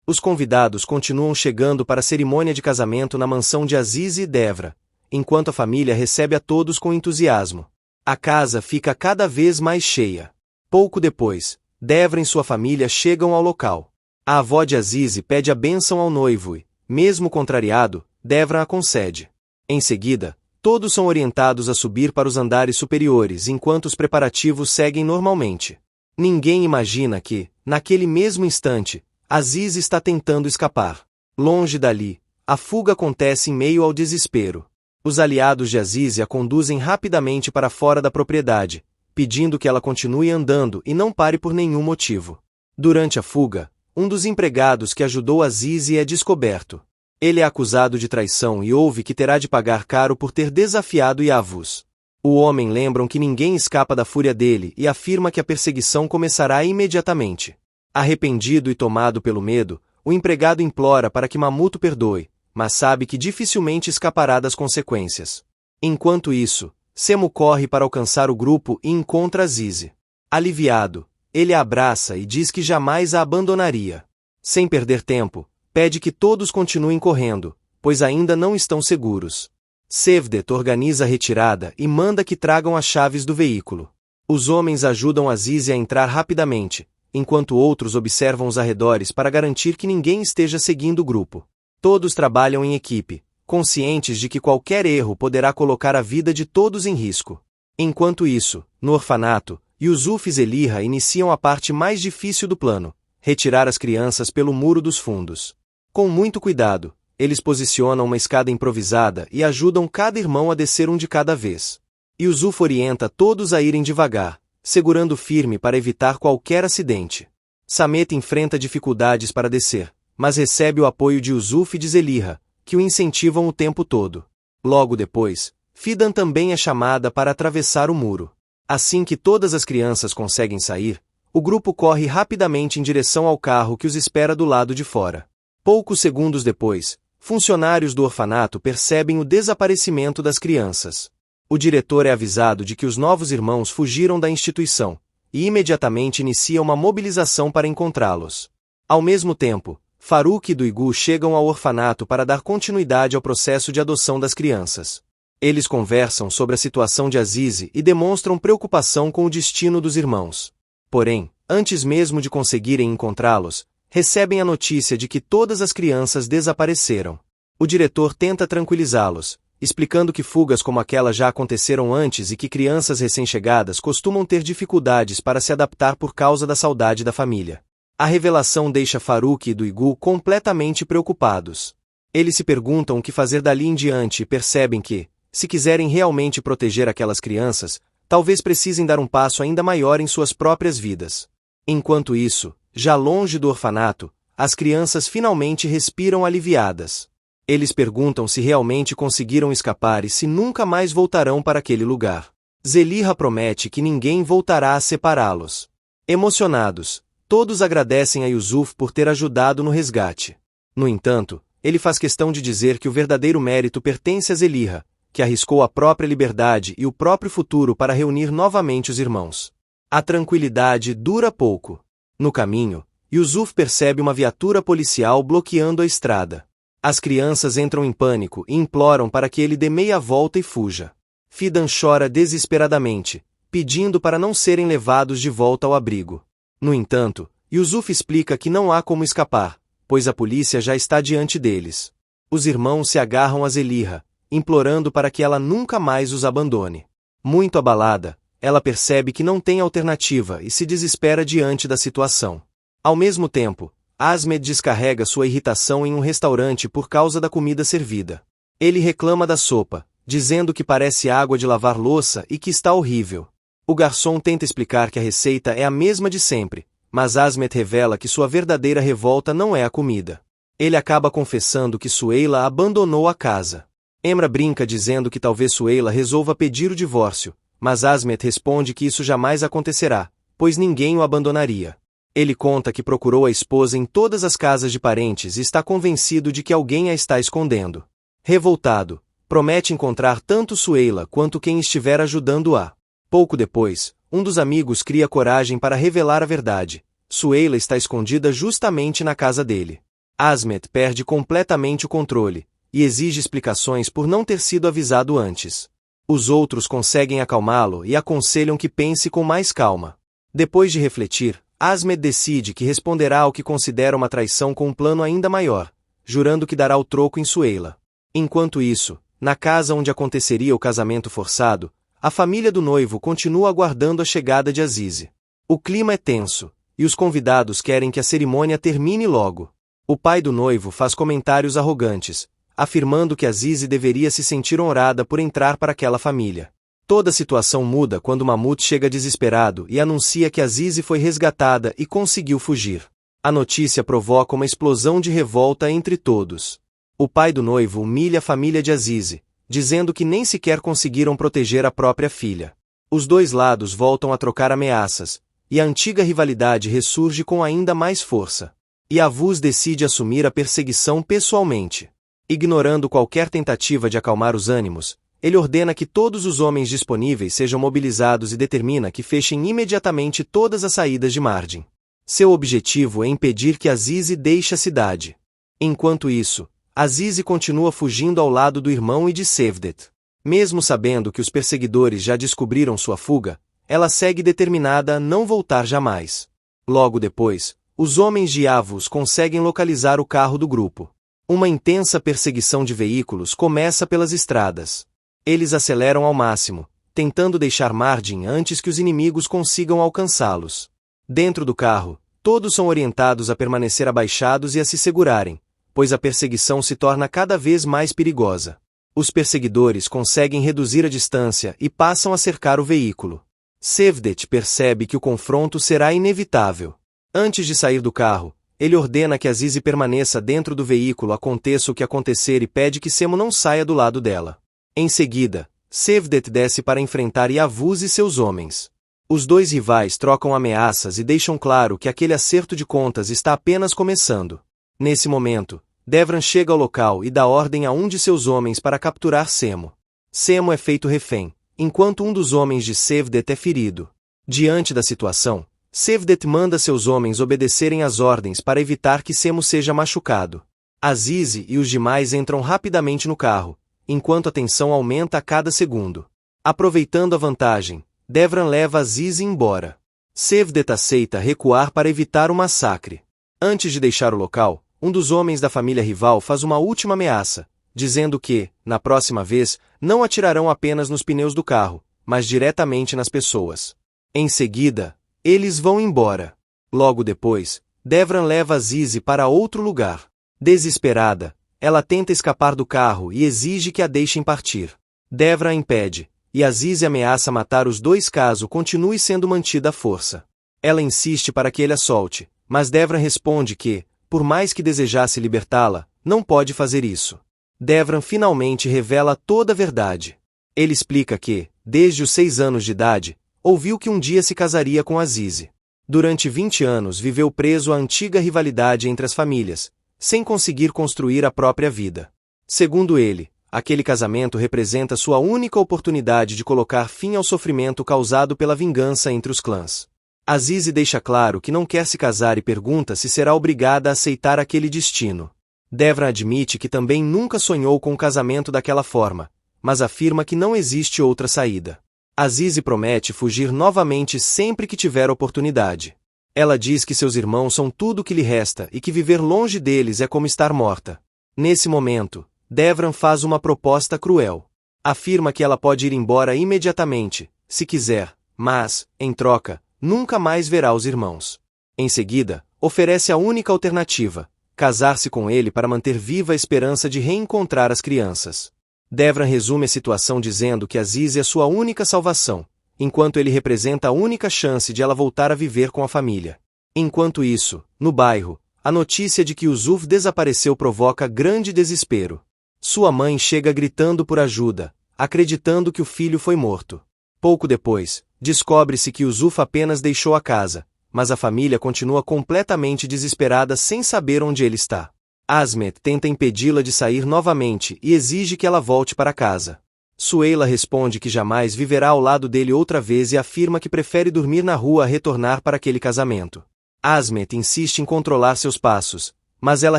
Os convidados continuam chegando para a cerimônia de casamento na mansão de Aziz e Devra, enquanto a família recebe a todos com entusiasmo. A casa fica cada vez mais cheia. Pouco depois, Devra e sua família chegam ao local. A avó de Aziz pede a bênção ao noivo e, mesmo contrariado, Devra a concede. Em seguida, todos são orientados a subir para os andares superiores enquanto os preparativos seguem normalmente. Ninguém imagina que, naquele mesmo instante, Aziz está tentando escapar. Longe dali, a fuga acontece em meio ao desespero. Os aliados de Aziz a conduzem rapidamente para fora da propriedade, pedindo que ela continue andando e não pare por nenhum motivo. Durante a fuga, um dos empregados que ajudou Aziz é descoberto. Ele é acusado de traição e ouve que terá de pagar caro por ter desafiado Yavuz. O homem lembra que ninguém escapa da fúria dele e afirma que a perseguição começará imediatamente. Arrependido e tomado pelo medo, o empregado implora para que Mahmud o perdoe, mas sabe que dificilmente escapará das consequências. Enquanto isso, Semu corre para alcançar o grupo e encontra Aziz. Aliviado, ele a abraça e diz que jamais a abandonaria. Sem perder tempo, pede que todos continuem correndo, pois ainda não estão seguros. Cevdet organiza a retirada e manda que tragam as chaves do veículo. Os homens ajudam Aziz a entrar rapidamente, enquanto outros observam os arredores para garantir que ninguém esteja seguindo o grupo. Todos trabalham em equipe, conscientes de que qualquer erro poderá colocar a vida de todos em risco. Enquanto isso, no orfanato, Yusuf e Zeliha iniciam a parte mais difícil do plano: retirar as crianças pelo muro dos fundos. Com muito cuidado, eles posicionam uma escada improvisada e ajudam cada irmão a descer um de cada vez. Yusuf orienta todos a irem devagar, segurando firme para evitar qualquer acidente. Samet enfrenta dificuldades para descer, mas recebe o apoio de Yusuf e de Zeliha, que o incentivam o tempo todo. Logo depois, Fidan também é chamada para atravessar o muro. Assim que todas as crianças conseguem sair, o grupo corre rapidamente em direção ao carro que os espera do lado de fora. Poucos segundos depois, funcionários do orfanato percebem o desaparecimento das crianças. O diretor é avisado de que os novos irmãos fugiram da instituição, e imediatamente inicia uma mobilização para encontrá-los. Ao mesmo tempo, Faruk e Duigu chegam ao orfanato para dar continuidade ao processo de adoção das crianças. Eles conversam sobre a situação de Aziz e demonstram preocupação com o destino dos irmãos. Porém, antes mesmo de conseguirem encontrá-los, recebem a notícia de que todas as crianças desapareceram. O diretor tenta tranquilizá-los, explicando que fugas como aquela já aconteceram antes e que crianças recém-chegadas costumam ter dificuldades para se adaptar por causa da saudade da família. A revelação deixa Faruk e Duigu completamente preocupados. Eles se perguntam o que fazer dali em diante e percebem que, se quiserem realmente proteger aquelas crianças, talvez precisem dar um passo ainda maior em suas próprias vidas. Enquanto isso, já longe do orfanato, as crianças finalmente respiram aliviadas. Eles perguntam se realmente conseguiram escapar e se nunca mais voltarão para aquele lugar. Zeliha promete que ninguém voltará a separá-los. Emocionados, todos agradecem a Yusuf por ter ajudado no resgate. No entanto, ele faz questão de dizer que o verdadeiro mérito pertence a Zeliha, que arriscou a própria liberdade e o próprio futuro para reunir novamente os irmãos. A tranquilidade dura pouco. No caminho, Yusuf percebe uma viatura policial bloqueando a estrada. As crianças entram em pânico e imploram para que ele dê meia volta e fuja. Fidan chora desesperadamente, pedindo para não serem levados de volta ao abrigo. No entanto, Yusuf explica que não há como escapar, pois a polícia já está diante deles. Os irmãos se agarram a Zeliha, implorando para que ela nunca mais os abandone. Muito abalada, ela percebe que não tem alternativa e se desespera diante da situação. Ao mesmo tempo, Asmed descarrega sua irritação em um restaurante por causa da comida servida. Ele reclama da sopa, dizendo que parece água de lavar louça e que está horrível. O garçom tenta explicar que a receita é a mesma de sempre, mas Asmed revela que sua verdadeira revolta não é a comida. Ele acaba confessando que Sueila abandonou a casa. Emra brinca dizendo que talvez Sueila resolva pedir o divórcio, mas Asmed responde que isso jamais acontecerá, pois ninguém o abandonaria. Ele conta que procurou a esposa em todas as casas de parentes e está convencido de que alguém a está escondendo. Revoltado, promete encontrar tanto Sueila quanto quem estiver ajudando-a. Pouco depois, um dos amigos cria coragem para revelar a verdade. Sueila está escondida justamente na casa dele. Asmet perde completamente o controle, e exige explicações por não ter sido avisado antes. Os outros conseguem acalmá-lo e aconselham que pense com mais calma. Depois de refletir, Asmet decide que responderá ao que considera uma traição com um plano ainda maior, jurando que dará o troco em Suela. Enquanto isso, na casa onde aconteceria o casamento forçado, a família do noivo continua aguardando a chegada de Azize. O clima é tenso, e os convidados querem que a cerimônia termine logo. O pai do noivo faz comentários arrogantes, afirmando que Azize deveria se sentir honrada por entrar para aquela família. Toda a situação muda quando Mahmut chega desesperado e anuncia que Azize foi resgatada e conseguiu fugir. A notícia provoca uma explosão de revolta entre todos. O pai do noivo humilha a família de Azize, dizendo que nem sequer conseguiram proteger a própria filha. Os dois lados voltam a trocar ameaças, e a antiga rivalidade ressurge com ainda mais força. Yavuz decide assumir a perseguição pessoalmente. Ignorando qualquer tentativa de acalmar os ânimos, ele ordena que todos os homens disponíveis sejam mobilizados e determina que fechem imediatamente todas as saídas de Mardin. Seu objetivo é impedir que Azize deixe a cidade. Enquanto isso, Azize continua fugindo ao lado do irmão e de Cevdet. Mesmo sabendo que os perseguidores já descobriram sua fuga, ela segue determinada a não voltar jamais. Logo depois, os homens de Yavuz conseguem localizar o carro do grupo. Uma intensa perseguição de veículos começa pelas estradas. Eles aceleram ao máximo, tentando deixar Mardin antes que os inimigos consigam alcançá-los. Dentro do carro, todos são orientados a permanecer abaixados e a se segurarem, pois a perseguição se torna cada vez mais perigosa. Os perseguidores conseguem reduzir a distância e passam a cercar o veículo. Cevdet percebe que o confronto será inevitável. Antes de sair do carro, ele ordena que Azize permaneça dentro do veículo aconteça o que acontecer e pede que Semo não saia do lado dela. Em seguida, Cevdet desce para enfrentar Yavuz e seus homens. Os dois rivais trocam ameaças e deixam claro que aquele acerto de contas está apenas começando. Nesse momento, Devran chega ao local e dá ordem a um de seus homens para capturar Semo. Semo é feito refém, enquanto um dos homens de Cevdet é ferido. Diante da situação, Cevdet manda seus homens obedecerem às ordens para evitar que Semo seja machucado. Azize e os demais entram rapidamente no carro, enquanto a tensão aumenta a cada segundo. Aproveitando a vantagem, Devran leva Azize embora. Cevdet aceita recuar para evitar o massacre. Antes de deixar o local, um dos homens da família rival faz uma última ameaça, dizendo que, na próxima vez, não atirarão apenas nos pneus do carro, mas diretamente nas pessoas. Em seguida, eles vão embora. Logo depois, Devran leva Azize para outro lugar. Desesperada, ela tenta escapar do carro e exige que a deixem partir. Devran a impede, e Azize ameaça matar os dois caso continue sendo mantida à força. Ela insiste para que ele a solte, mas Devran responde que, por mais que desejasse libertá-la, não pode fazer isso. Devran finalmente revela toda a verdade. Ele explica que, desde os 6 anos de idade, ouviu que um dia se casaria com Azize. Durante 20 anos viveu preso à antiga rivalidade entre as famílias, sem conseguir construir a própria vida. Segundo ele, aquele casamento representa sua única oportunidade de colocar fim ao sofrimento causado pela vingança entre os clãs. Azize deixa claro que não quer se casar e pergunta se será obrigada a aceitar aquele destino. Devran admite que também nunca sonhou com um casamento daquela forma, mas afirma que não existe outra saída. Azize promete fugir novamente sempre que tiver oportunidade. Ela diz que seus irmãos são tudo o que lhe resta e que viver longe deles é como estar morta. Nesse momento, Devran faz uma proposta cruel. Afirma que ela pode ir embora imediatamente, se quiser, mas, em troca, nunca mais verá os irmãos. Em seguida, oferece a única alternativa, casar-se com ele para manter viva a esperança de reencontrar as crianças. Devran resume a situação dizendo que Azize é sua única salvação, enquanto ele representa a única chance de ela voltar a viver com a família. Enquanto isso, no bairro, a notícia de que Yusuf desapareceu provoca grande desespero. Sua mãe chega gritando por ajuda, acreditando que o filho foi morto. Pouco depois, descobre-se que Yusuf apenas deixou a casa, mas a família continua completamente desesperada sem saber onde ele está. Asmet tenta impedi-la de sair novamente e exige que ela volte para casa. Suela responde que jamais viverá ao lado dele outra vez e afirma que prefere dormir na rua a retornar para aquele casamento. Asmet insiste em controlar seus passos, Mas ela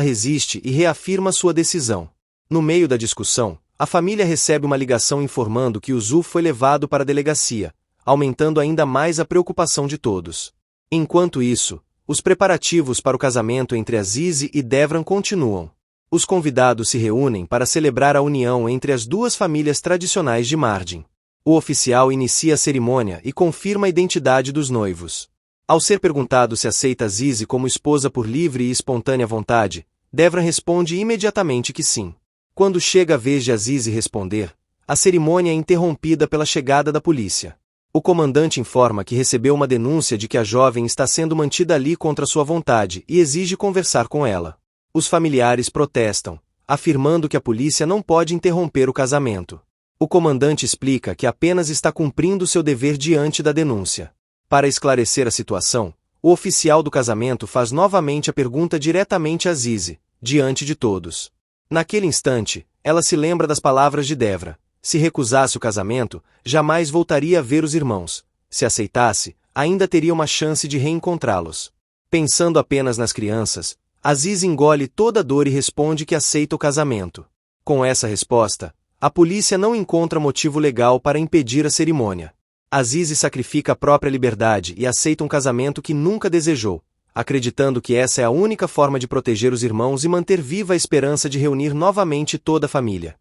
resiste e reafirma sua decisão. No meio da discussão, a família recebe uma ligação informando que o Zhu foi levado para a delegacia, aumentando ainda mais a preocupação de todos. Enquanto isso, os preparativos para o casamento entre Azize e Devran continuam. Os convidados se reúnem para celebrar a união entre as duas famílias tradicionais de Mardin. O oficial inicia a cerimônia e confirma a identidade dos noivos. Ao ser perguntado se aceita Azize como esposa por livre e espontânea vontade, Devran responde imediatamente que sim. Quando chega a vez de Azize responder, a cerimônia é interrompida pela chegada da polícia. O comandante informa que recebeu uma denúncia de que a jovem está sendo mantida ali contra sua vontade e exige conversar com ela. Os familiares protestam, afirmando que a polícia não pode interromper o casamento. O comandante explica que apenas está cumprindo seu dever diante da denúncia. Para esclarecer a situação, o oficial do casamento faz novamente a pergunta diretamente a Azize, diante de todos. Naquele instante, ela se lembra das palavras de Devra. Se recusasse o casamento, jamais voltaria a ver os irmãos. Se aceitasse, ainda teria uma chance de reencontrá-los. Pensando apenas nas crianças, Azize engole toda a dor e responde que aceita o casamento. Com essa resposta, a polícia não encontra motivo legal para impedir a cerimônia. Azize sacrifica a própria liberdade e aceita um casamento que nunca desejou, acreditando que essa é a única forma de proteger os irmãos e manter viva a esperança de reunir novamente toda a família.